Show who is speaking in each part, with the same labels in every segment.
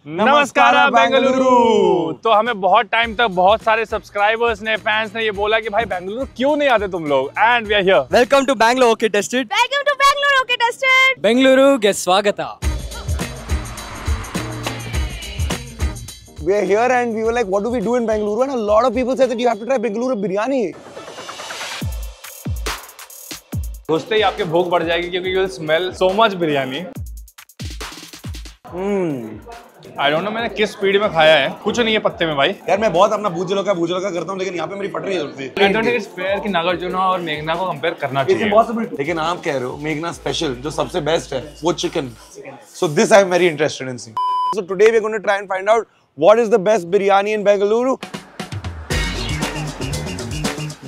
Speaker 1: नमस्कार बेंगलुरु। तो हमें बहुत टाइम तक बहुत सारे सब्सक्राइबर्स ने, फैंस ने ये बोला कि भाई बेंगलुरु क्यों नहीं आते तुम लोग, and we are here.
Speaker 2: Welcome to Bangalore okay tested.
Speaker 3: Welcome to Bangalore okay tested.
Speaker 2: बेंगलुरुಗೆ ಸ್ವಾಗತ.
Speaker 4: We are here and we were like, what do we do in Bengaluru? And a lot of people said that you have to try Bengaluru biryani.
Speaker 1: घुसते ही आपकी भूख बढ़ जाएगी क्योंकि you will smell so much biryani. I don't know मैंने किस speed में खाया है, कुछ नहीं है पत्ते में भाई।
Speaker 4: यार मैं बहुत अपना भूजलों का करता हूँ, लेकिन यहाँ पे मेरी पट रही है।
Speaker 1: I don't think it's fair कि नागार्जुन और मेघना को कंपेयर करना चाहिए।
Speaker 4: लेकिन आप कह रहे हो मेघना स्पेशल जो सबसे बेस्ट है वो chicken. So this I am very interested in seeing. So today we are going to try and find out what is the best biryani in Bengaluru.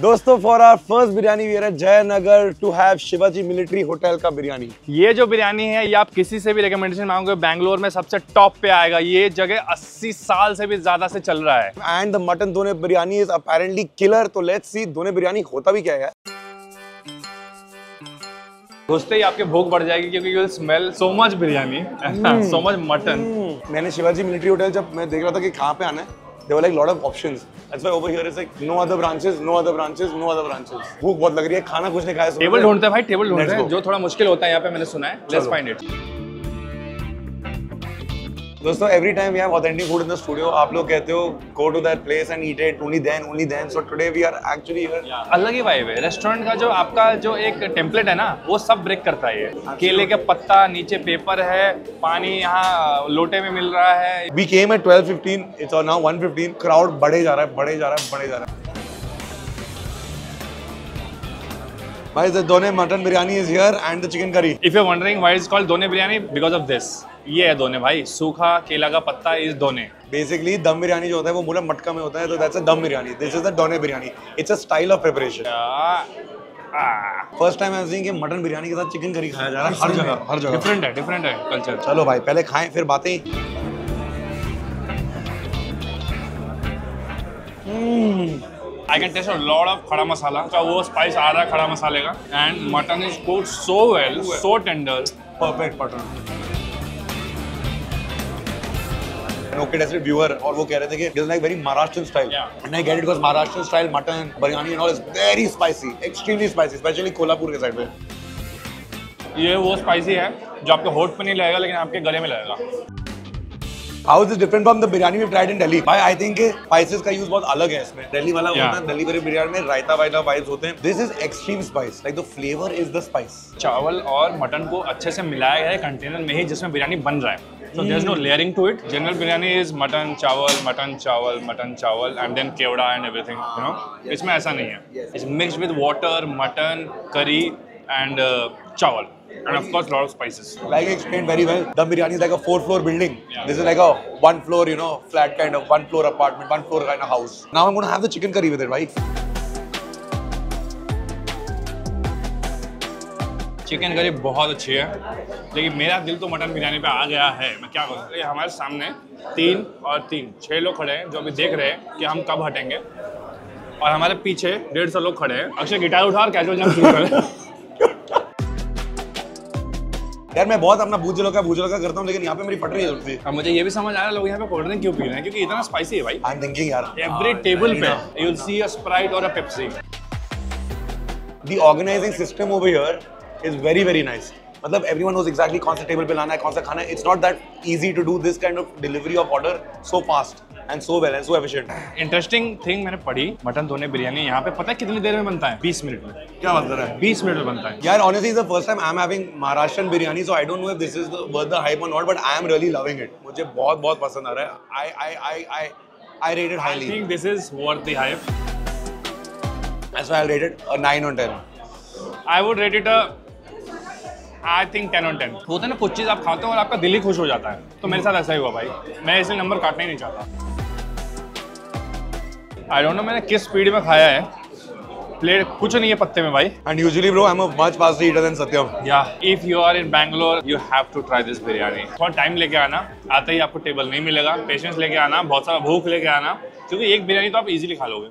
Speaker 4: दोस्तों, for our first biryani we are at Jayanagar to have Shivaji Military Hotel का बिरयानी।
Speaker 1: ये जो बिरयानी है ये आप किसी से भी रिकमेंडेशन मांगोगे बैंगलोर में सबसे टॉप पे आएगा। ये जगह 80 साल से भी ज्यादा से चल रहा है।
Speaker 4: And the mutton दोने बिरयानी is apparently killer. तो let's see दोने बिरयानी होता भी क्या है।
Speaker 1: घुसते ही आपकी भूख बढ़ जाएगी क्योंकि you will smell so much biryani, so much mutton.
Speaker 4: मैंने शिवाजी मिलिट्री होटल जब मैं देख रहा था कि कहाँ पे आना है, there were like lot of options. That's why over here is like no other branches, no other branches, no other branches. भूख बहुत लग रही है, खाना कुछ नहीं खाया।
Speaker 1: टेबल ढूंढते हैं भाई, टेबल ढूंढते हैं, जो थोड़ा मुश्किल होता है यहाँ पे, मैंने सुना है। Let's find it.
Speaker 4: दोस्तों, every time we have authentic food in the studio, आप लोग कहते हो go to that place and eat it only then. So today we are actually here.
Speaker 1: अलग ही वाइब है। रेस्टोरेंट का जो आपका जो एक टेम्पलेट है ना, वो सब ब्रेक करता है ये। केले का पत्ता, नीचे पेपर है, पानी यहाँ लोटे में मिल रहा है।
Speaker 4: We came at 12:15. It's now 1:15. Crowd बढ़े जा रहा है। भाई, the दोने mutton biryani is here and the chicken curry.
Speaker 1: If you're wondering why it's called दोने बिरयानी, because of this. ये है दोने भाई, सूखा केला का पत्ता इस दोने।
Speaker 4: Basically दम बिरयानी जो होता है वो पूरा मटका में होता है, तो that's a दम बिरयानी. This is the दोने biryani. It's a style of preparation. First time I'm seeing कि मटन बिरयानी के साथ चिकन करी खाया जा रहा है हर जगह।
Speaker 1: डिफरेंट है कल्चर।
Speaker 4: चलो भाई, पहले खाएं फिर बातें।
Speaker 1: I can taste a lot of खड़ा मसाला का वो स्पाइस आ रहा है खड़ा मसाले का, and mutton is cooked so well, so tender,
Speaker 4: perfect mutton. Okay, that's a viewer और वो कह रहे थे कि it's like very Maharashtrian style.
Speaker 1: Yeah.
Speaker 4: And I get it because Maharashtrian style mutton, biryani and all is very spicy, extremely spicy, especially Kolhapur के side पे।
Speaker 1: ये वो स्पाइसी है जो आपके होठ पे नहीं लगेगा लेकिन आपके गले में लगेगा।
Speaker 4: How is this different from the biryani we've tried in Delhi? भाई, I think spices का use बहुत अलग है इसमें। दिल्ली वाला होता है, दिल्ली वाले बिरयानी में रायता वायता वाइब्स होते हैं। This is extreme spice, like the flavor is the spice.
Speaker 1: चावल और मटन को अच्छे से मिलाया गया है कंटेनर में ही जिसमें बिरयानी बन रहा है। So there's no layering to it. General biryani is mutton chawal, and then kevda and everything. You know, इसमें ऐसा नहीं है। It's mixed with water, mutton, curry, and chawal. And of course, lot of spices.
Speaker 4: Like I explained very well, the biryani is like a 4-floor building. Yeah. This is like a 1-floor, flat kind of 1-floor apartment, 1-floor kind of house. Now I'm going to have the chicken curry with it, right?
Speaker 1: Chicken curry बहुत अच्छी है, लेकिन मेरा दिल तो mutton biryani पे आ गया है। मैं क्या करूँ, हमारे सामने 6 लोग खड़े हैं जो अभी देख रहे हैं कि हम कब हटेंगे, और हमारे पीछे 150 लोग खड़े हैं। अक्षय गिटार उठा और कैजुअल जंप शुरू कर।
Speaker 4: यार मैं बहुत अपना भूजलों का करता हूँ, लेकिन यहाँ पे मेरी पट रही है।
Speaker 1: अब मुझे ये भी समझ आ रहा है लोग यहाँ पे कोल्ड ड्रिंक क्यों पी रहे हैं, क्योंकि इतना स्पाइसी है भाई।
Speaker 4: I'm thinking यार,
Speaker 1: एवरी टेबल पे you will see a Sprite और अ Pepsi.
Speaker 4: The organizing system over here is very very nice. मतलब everyone knows exactly कौन सा टेबल पे लाना है, कौन सा खाना है. It's not that easy to do this kind of delivery of order so fast and so well and so efficient.
Speaker 1: Interesting thing मैंने पढ़ी, मटन दोने बिरयानी यहाँ पे पता है कितनी देर में बनता है? 20 मिनट में।
Speaker 4: क्या बात कर रहा है?
Speaker 1: 20 मिनट में बनता है।
Speaker 4: यार honestly it's the first time I'm having Maharashtrian biryani, so I don't know if this is worth the hype or not, but I am really loving it. मुझे बहुत पसंद आ रहा है. I rate it highly.
Speaker 1: I think this is worth the hype.
Speaker 4: That's why I'll rate it a 9 on 10.
Speaker 1: I would rate it a I think 10 on 10. होता है ना कुछ चीज़ आप खाते हो और आपका दिल ही खुश हो जाता है, तो मेरे साथ ऐसा ही हुआ भाई। मैं इसलिए नंबर काटना ही नहीं चाहता। I don't know मैंने किस स्पीड में खाया है, प्लेट कुछ नहीं है पत्ते में भाई।
Speaker 4: And usually bro, I'm a much faster eater than Satyam.
Speaker 1: Yeah, if you are in Bangalore, you have to try this biryani. थोड़ा टाइम लेके आना, आते ही आपको टेबल नहीं मिलेगा, पेशेंस लेके आना, बहुत सारा भूख लेके आना, क्योंकि एक बिरयानी तो आप इजीली खा लोगे।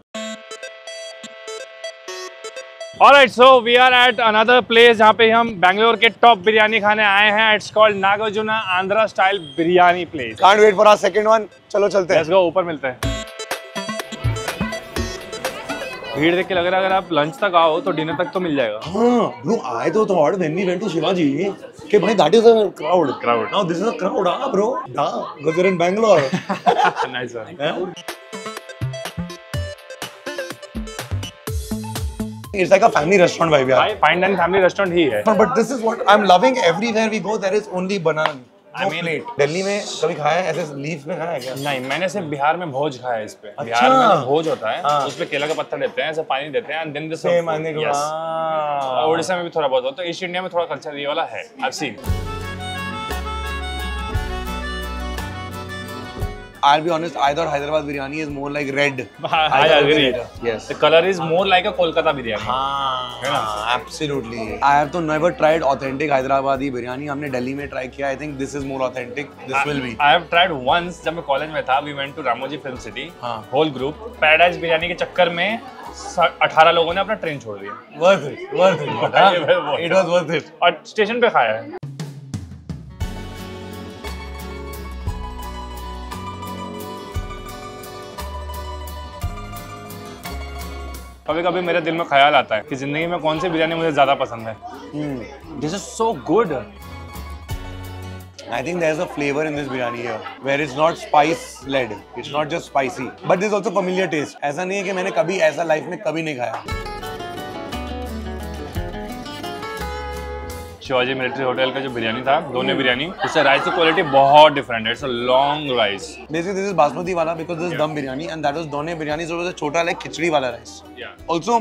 Speaker 1: Alright, so we are at another place जहाँ पे हम बैंगलोर के टॉप बिरयानी खाने आए हैं. It's called Nagarjuna Andhra style biryani place.
Speaker 4: Can't wait for our second one. चलो चलते हैं.
Speaker 1: Let's go, ऊपर मिलते हैं. भीड़ देख के लग रहा है अगर आप लंच तक आओ तो डिनर तक तो मिल जाएगा.
Speaker 4: हाँ, bro, I thought when we went to Shivaji, कि भाई that is a crowd.
Speaker 1: Crowd.
Speaker 4: Now this is a crowd, bro. Because you're in Bangalore.
Speaker 1: Nice one.
Speaker 4: It's like a family restaurant vibe, यार.
Speaker 1: भाई fine dining family restaurant ही है.
Speaker 4: But this is what I'm loving. Everywhere we go, there is only banana. I mean, Delhi में कभी खाया है ऐसे leaf में खाया है क्या?
Speaker 1: नहीं, मैंने सिर्फ बिहार में भोज खाया है इस पे.
Speaker 4: अच्छा।
Speaker 1: बिहार में जो भोज होता है
Speaker 4: हाँ।
Speaker 1: उस पे केला का पत्ता देते हैं, ऐसे पानी देते हैं, and then they
Speaker 4: Same,
Speaker 1: serve
Speaker 4: I think,
Speaker 1: food. Yes.
Speaker 4: wow.
Speaker 1: Orissa में भी थोड़ा बहुत होता है. ईस्ट इंडिया में थोड़ा कल्चर ये वाला है. I've seen.
Speaker 4: I'll be honest, I thought Hyderabad biryani is more like red.
Speaker 1: I agree.
Speaker 4: Yes.
Speaker 1: The color is more like a Kolkata biryani.
Speaker 4: हाँ, absolutely. I have to never tried authentic Hyderabadi biryani. हमने दिल्ली में try किया. I think this is more authentic. This will be.
Speaker 1: I have tried once जब मैं college में था. We went to Ramoji Film City.
Speaker 4: हाँ.
Speaker 1: Whole group. Paradise biryani के चक्कर में 18 लोगों ने अपना ट्रेन छोड़ दिया.
Speaker 4: Worth it. Worth it. It was worth it.
Speaker 1: और स्टेशन पे खाया है. कभी कभी मेरे दिल में ख्याल आता है कि जिंदगी में कौन सी बिरयानी मुझे ज्यादा पसंद है. This is so good.
Speaker 4: I think there's a flavor in this biryani here, where it's not spice led. It's not just spicy, but there's also familiar taste. ऐसा नहीं है कि मैंने कभी ऐसा लाइफ में कभी नहीं खाया.
Speaker 1: शिवाजी मिलिट्री होटल का जो बिरयानी था, दोने बिरयानी, उससे राइस की क्वालिटी बहुत डिफरेंट है. It's a long rice.
Speaker 4: Basically, this is basmati wala because this is dum biryani, and that was done biryani, so it was a chota like khichdi wala rice.
Speaker 1: Yeah.
Speaker 4: Also,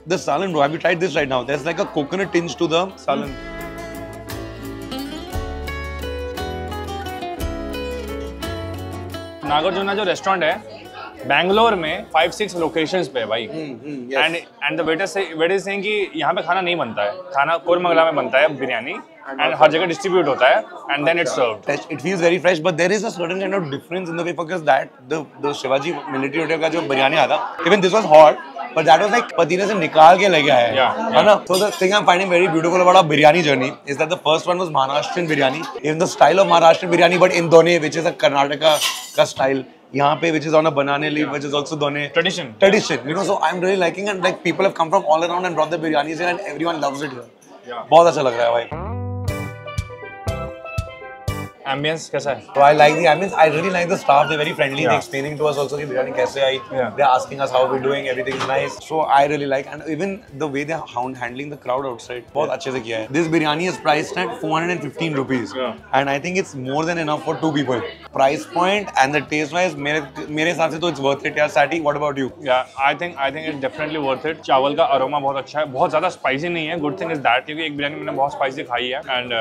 Speaker 4: the salan, bro. Have you tried this right now? There's like a coconut tinge to the salan.
Speaker 1: Nagarjuna जो restaurant है बैंगलोर में 5-6 locations पे है भाई. And the waiter saying कि यहाँ पे खाना नहीं बनता है. खाना कोरमंगला में बनता है बिरयानी एंड हर जगह डिस्ट्रीब्यूट होता है and then it's served.
Speaker 4: It feels very fresh, but there is a certain kind of difference in the way because that the Shivaji Military Hotel का जो बिरयानी आता, even this was hot, but that was like पतीले से निकाल के लगे आया है. है ना? So the thing I'm finding very beautiful about our biryani journey is that the first one was Maharashtrian biryani, in the style of Maharashtrian biryani, but in Done, which is a Karnataka का style. यहाँ पे which is on a banana leaf, which is also Done.
Speaker 1: Tradition.
Speaker 4: You know, so I'm really liking and like people have come from all around and brought the biryanis here and everyone loves it here. बहुत अच्छा लग रहा है भाई.
Speaker 1: Ambience कैसा है?
Speaker 4: So I like the ambience. I really like the staff. They're very friendly. They're explaining to us also कि बिरयानी कैसे आई. They're asking us how we're doing. Everything is nice. So I really like and even the way they're handling the crowd outside. बहुत अच्छे से किया है. This biryani is priced at 415 rupees. And I think it's more than enough for 2 people. Price point and the taste wise मेरे हिसाब से तो it's worth it यार. Sati, what about you?
Speaker 1: Yeah, I think it's definitely worth it. चावल का aroma बहुत अच्छा है. बहुत ज़्यादा स्पाइसी नहीं है. Good thing is that क्योंकि एक बिरयानी मैंने बहुत स्पाइसी खाई है and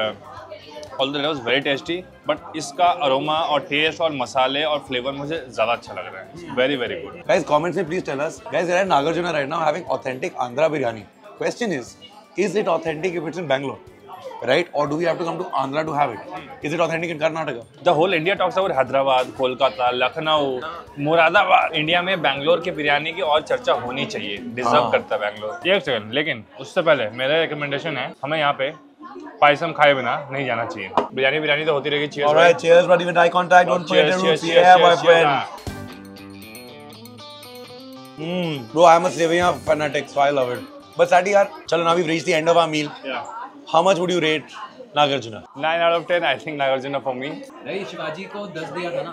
Speaker 1: although it was very tasty, but इसका अरोमा और टेस्ट और मसाले और फ्लेवर मुझे ज़्यादा अच्छा लग रहा है. Very very good.
Speaker 4: Guys, comments में please tell us. Guys, we're at Nagarjuna right now having authentic Andhra biryani. Question is it authentic if it's in Bangalore? Right? Or do we have to come to Andhra to have it? Is it authentic in Karnataka?
Speaker 1: The whole India talks about Hyderabad, Kolkata, Lucknow, Muradabad. India में बैंगलोर के बिरयानी की और चर्चा होनी चाहिए. Deserve करता है बैंगलोर. एक सेकंड, लेकिन उससे पहले मेरा रिकमेंडेशन है हमें यहाँ पे पायसम खाए बिना नहीं जाना चाहिए. बिरयानी तो होती रहेगी. Cheers.
Speaker 4: Alright, cheers, but even eye contact, don't forget the roots. Yeah, my friend. Bro, I'm a Slovenia fanatic, so I love it. But Sati, yaar, chalo, now we've reached the end of our meal.
Speaker 1: Yeah.
Speaker 4: How much would you rate Nagarjuna?
Speaker 1: 9 out of 10, I think Nagarjuna for me.
Speaker 2: नहीं शिवाजी को 10 दिया था ना,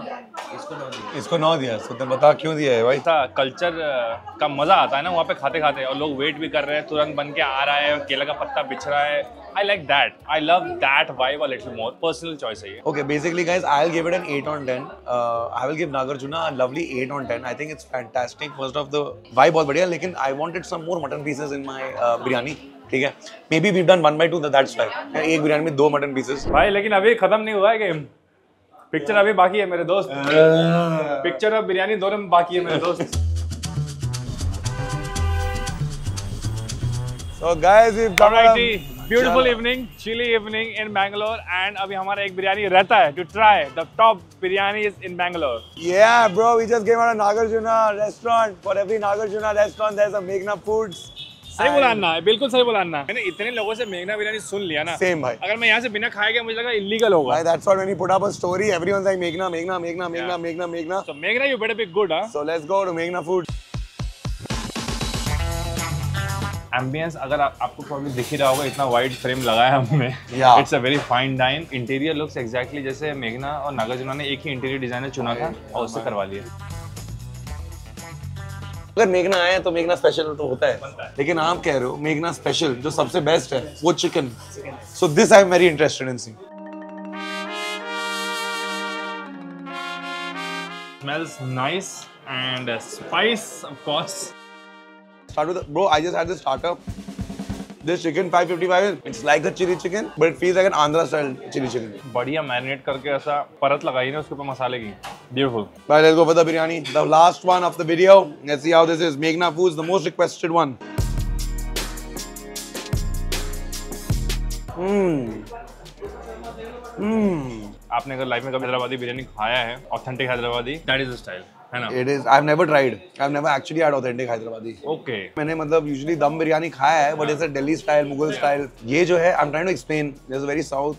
Speaker 2: इसको 9 दिया.
Speaker 4: इसको 9 दिया. So तुम बता क्यों दिया है भाई?
Speaker 1: ऐसा कल्चर का मजा आता है ना वहाँ पे खाते खाते और लोग वेट भी कर रहे हैं. तुरंत बन के आ रहा है, केला का पत्ता बिछ रहा है. I like that. I love that vibe a little more. Personal choice है ये.
Speaker 4: Okay, basically guys, I'll give it an 8 on 10. I will give Nagarjuna a lovely 8 on 10. I think it's fantastic. First of the vibe बहुत बढ़िया, लेकिन I wanted some more mutton pieces in my biryani. ठीक है, maybe we've done 1/2. That's why. एक बिरयानी में 2 mutton pieces.
Speaker 1: भाई लेकिन अभी खत्म नहीं हुआ है गेम. पिक्चर अभी बाकी है मेरे दोस्त. पिक्चर और बिरयानी दोनों में बाकी है मेरे दोस्त.
Speaker 4: So guys, we've come
Speaker 1: Alrighty, beautiful evening, chilly evening in Bangalore, and अभी हमारा एक बिरयानी रहता है to try the top biryanis in Bangalore.
Speaker 4: Yeah, bro, we just came out of Nagarjuna restaurant. For every Nagarjuna restaurant, there's a Meghna Foods.
Speaker 1: सही बोला अन्ना, बिल्कुल सही बोला अन्ना। मैंने इतने लोगों से मेघना बिरयानी सुन लिया ना,
Speaker 4: सेम भाई।
Speaker 1: अगर मैं यहाँ से बिना खाए गया मुझे लगा इलीगल होगा।
Speaker 4: भाई that's what when you put up a story, everyone's like Meghna, Meghna, Meghna, Meghna, Meghna, Meghna.
Speaker 1: So Meghna, you better be good, huh?
Speaker 4: So let's go to Meghna food.
Speaker 1: Ambience अगर आपको problem दिख ही रहा होगा, इतना wide frame लगाया है हमने।
Speaker 4: Yeah.
Speaker 1: It's a very fine dine. Interior looks exactly जैसे मेघना और नागार्जुना ने एक ही इंटीरियर डिजाइनर चुना था और उससे करवा लिया।
Speaker 4: अगर मेघना आए तो मेघना स्पेशल तो होता है, लेकिन आप कह रहे हो मेघना स्पेशल जो सबसे बेस्ट है वो chicken. So this I am very interested in seeing.
Speaker 1: Smells nice and spice of course.
Speaker 4: Start with bro, I just had this starter. This chicken 555, it's like a chili chicken, but it feels like an Andhra style chili chicken.
Speaker 1: बढ़िया marinate करके ऐसा परत लगाई ना उसके ऊपर मसाले की, beautiful.
Speaker 4: Right, let's go for the biryani. The last one of the video. Let's see how this is. Meghna Foods, the most requested one.
Speaker 1: आपने अगर लाइफ में कभी हैदराबादी बिरयानी खाया है, authentic Hyderabadi, that is the style, है ना?
Speaker 4: It is. I've never tried. I've never actually had authentic Hyderabadi.
Speaker 1: Okay.
Speaker 4: मैंने मतलब usually दम बिरयानी खाया है, but it's a Delhi style, Mughal style. ये जो है, I'm trying to explain. There's a very south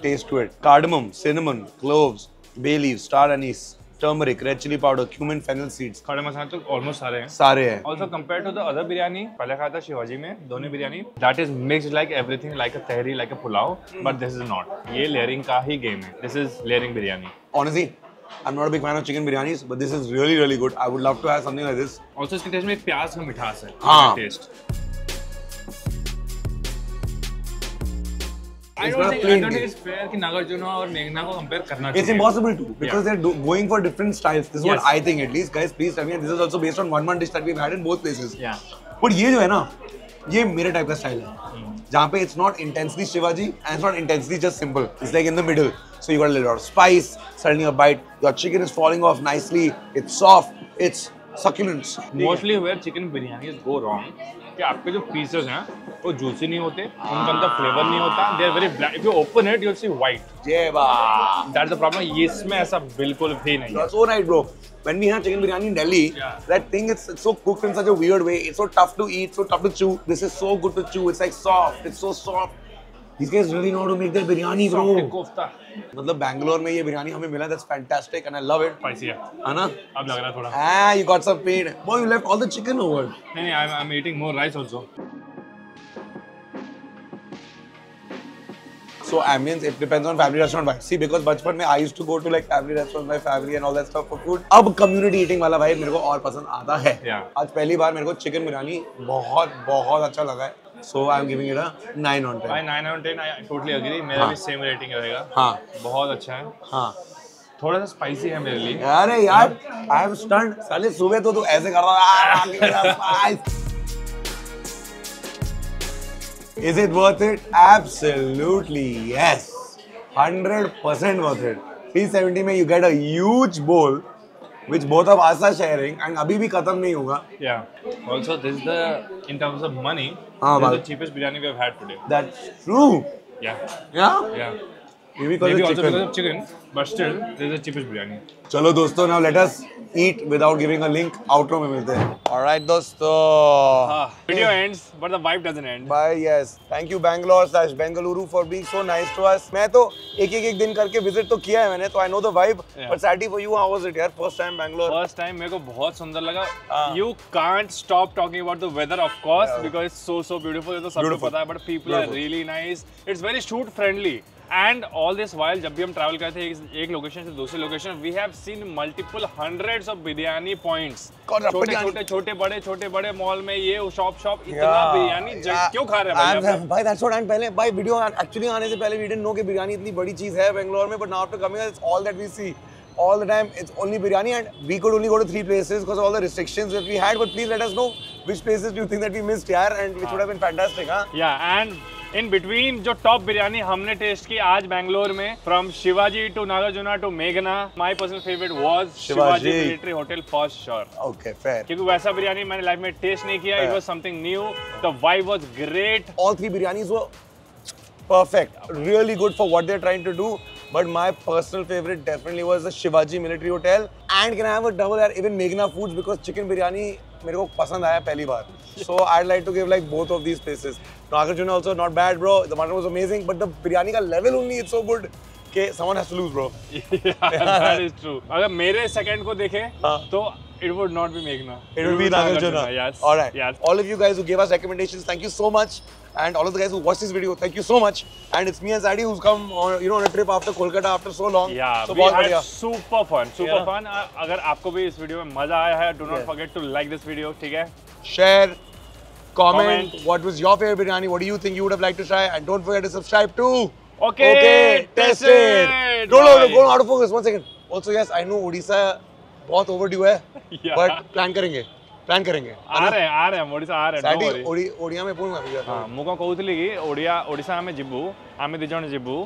Speaker 4: taste to it. Cardamom, cinnamon, cloves, bay leaves, star anise, turmeric, red chili powder, cumin, fennel seeds.
Speaker 1: खड़े मसाले तो almost सारे हैं।
Speaker 4: सारे हैं।
Speaker 1: Also compared to the other biryani, पहले खाया था शिवाजी में दोनों biryani, that is mixed like everything, like a tehri, like a pulao, but this is not. ये layering का ही game है। This is layering biryani.
Speaker 4: Honestly, I'm not a big fan of chicken biryanis, but this is really, really good. I would love to have something like this.
Speaker 1: Also इसके test में एक प्याज का मिठास है।
Speaker 4: हाँ।
Speaker 1: Test. I
Speaker 4: It's
Speaker 1: don't
Speaker 4: not a
Speaker 1: think
Speaker 4: plain
Speaker 1: it's fair कि नागार्जुना और मेघना को कंपेयर करना
Speaker 4: It's
Speaker 1: चाहिए।
Speaker 4: impossible to because they're going for different styles. This is what
Speaker 1: Yes.
Speaker 4: I think at least. Guys, please tell me. And this is also based on one dish that we've had in both places.
Speaker 1: Yeah.
Speaker 4: But ये जो है ना, ये मेरे type का style है, जहाँ पे it's not intensely Shivaji and it's not intensely just simple. It's like in the middle. So you got a little spice, suddenly a bite. Your chicken is falling off nicely. It's soft. It's succulent.
Speaker 1: Mostly where chicken biryanis go wrong कि आपके जो pieces हैं वो juicy नहीं होते, उनके अंदर flavor नहीं होता, they are very black. If you open it, you'll see white.
Speaker 4: Yeah, ba.
Speaker 1: That's the problem. ये इसमें ऐसा बिल्कुल भी नहीं है।
Speaker 4: You're so right, bro. When we have chicken biryani in Delhi,
Speaker 1: Yeah.
Speaker 4: that thing it's so cooked in such a weird way. It's so tough to eat, so tough to chew. This is so good to chew. It's like soft. It's so soft. These guys really know how to make their biryani, bro.
Speaker 1: Soft kofta,
Speaker 4: मतलब बैंगलोर में ये बिरयानी हमें मिला, that's fantastic and I love it.
Speaker 1: spicy है।
Speaker 4: है ना?
Speaker 1: अब लग रहा है थोड़ा।
Speaker 4: Ah, you got some pain. Boy, you left all the chicken over.
Speaker 1: नहीं, I'm eating more rice also.
Speaker 4: So ambience, it depends on family restaurant vibe. See, because बचपन में I used to go to like family restaurants, my family and all that stuff for food. अब community eating वाला भाई मेरे को और पसंद आता है।
Speaker 1: Yeah.
Speaker 4: आज पहली बार मेरे को चिकन बिरयानी बहुत अच्छा लगा है। So I'm giving it a 9 on 10.
Speaker 1: By 9 out of 10, I totally agree. मेरा भी same rating रहेगा।
Speaker 4: हाँ
Speaker 1: बहुत अच्छा है।
Speaker 4: हाँ।
Speaker 1: थोड़ा सा स्पाइसी है मेरे लिए।
Speaker 4: अरे यार, I am stunned. साले सुबह तो तू ऐसे कर रहा था। Is it worth it? Absolutely yes. 100% worth it. 370 में you get a huge bowl, which both of us are sharing, and अभी भी खत्म नहीं होगा.
Speaker 1: Yeah. Also, this is the in terms of money,
Speaker 4: हाँ,
Speaker 1: this is
Speaker 4: बात.
Speaker 1: the cheapest biryani we have had today.
Speaker 4: That's true.
Speaker 1: Yeah.
Speaker 4: Yeah.
Speaker 1: Yeah.
Speaker 4: Maybe because
Speaker 1: Maybe
Speaker 4: of
Speaker 1: also
Speaker 4: chicken.
Speaker 1: because of chicken, but still, this is the cheapest biryani.
Speaker 4: चलो दोस्तों, now let us eat without giving a link. Outro में मिलते हैं. Alright दोस्तों.
Speaker 1: Video ends, but the vibe doesn't end.
Speaker 4: Bye, yes. Thank you Bangalore/Bengaluru for being so nice to us. मैं तो एक दिन करके visit तो किया है मैंने, तो I know the vibe.
Speaker 1: Yeah.
Speaker 4: But sadly for you, how was it यार? First time Bangalore.
Speaker 1: First time मेरे को बहुत सुंदर लगा. You can't stop talking about the weather, of course, because it's so beautiful. ये तो सबको
Speaker 4: Beautiful.
Speaker 1: पता है, but people are really nice. It's very shoot friendly. And all this while, जब भी हम travel करते हैं एक लोकेशन से दूसरी location, we have seen multiple hundreds of biryani points. छोटे बड़े मॉल में ये शॉप इतना बिरयानी क्यों खा रहे हैं भाई?
Speaker 4: भाई that's what I'm पहले भाई वीडियो एक्चुअली आने से पहले we didn't know कि बिरयानी इतनी बड़ी चीज है बेंगलोर में, but now after coming it's all that we see. All the time it's only biryani and we could only go to 3 places because of all the restrictions that we had, but please let us know which places do you think that we missed yaar, and which would have been fantastic.
Speaker 1: Yeah, and in between जो top biryani हमने test की आज बैंगलोर में, from Shivaji to Nagarjuna to मेघना, my personal favorite was Shivaji military hotel for sure.
Speaker 4: Okay, fair.
Speaker 1: क्योंकि वैसा बिरयानी मैंने life में टेस्ट नहीं किया. It was something new. The vibe was great.
Speaker 4: All 3 biryanis were perfect, really good for what they're trying to do. But my personal favorite definitely was the Shivaji Military Hotel. And can I have a double at even Meghna Foods because chicken biryani मेरे को पसंद आया पहली बार. So I'd like to give like both of these places. Nagarjuna also not bad, bro. The mutton was amazing, but the biryani का level only it's so good. Okay, someone has to lose, bro.
Speaker 1: That is true. अगर मेरे second को देखे तो it would not be Meghna.
Speaker 4: It would be Nagarjuna.
Speaker 1: Yes.
Speaker 4: All right.
Speaker 1: Yes.
Speaker 4: All of you guys who gave us recommendations, thank you so much. And all of the guys who watched this video, thank you so much. And it's me and Sadie who's come on, on a trip after Kolkata after so long.
Speaker 1: Yeah,
Speaker 4: so
Speaker 1: we had
Speaker 4: बढ़िया.
Speaker 1: super fun. अगर आपको भी इस video में मजा आया है, do not forget to like this video, ठीक है?
Speaker 4: Share, comment. What was your favorite biryani? What do you think you would have liked to try? And don't forget to subscribe to
Speaker 1: Okay,
Speaker 4: Tested.
Speaker 1: Tested.
Speaker 4: No, go out of focus. 1 second. Also, yes, I know Odisha बहुत overdue है,
Speaker 1: Yeah.
Speaker 4: but plan करेंगे. आ
Speaker 1: रहे हैं ओडिशा आ रहे हैं
Speaker 4: Sadie, Odia में पूर्ण भैया.
Speaker 1: हाँ मुझको कहूଥିଲି कि ओडिशा में जिबू आमे 2 जण जिबू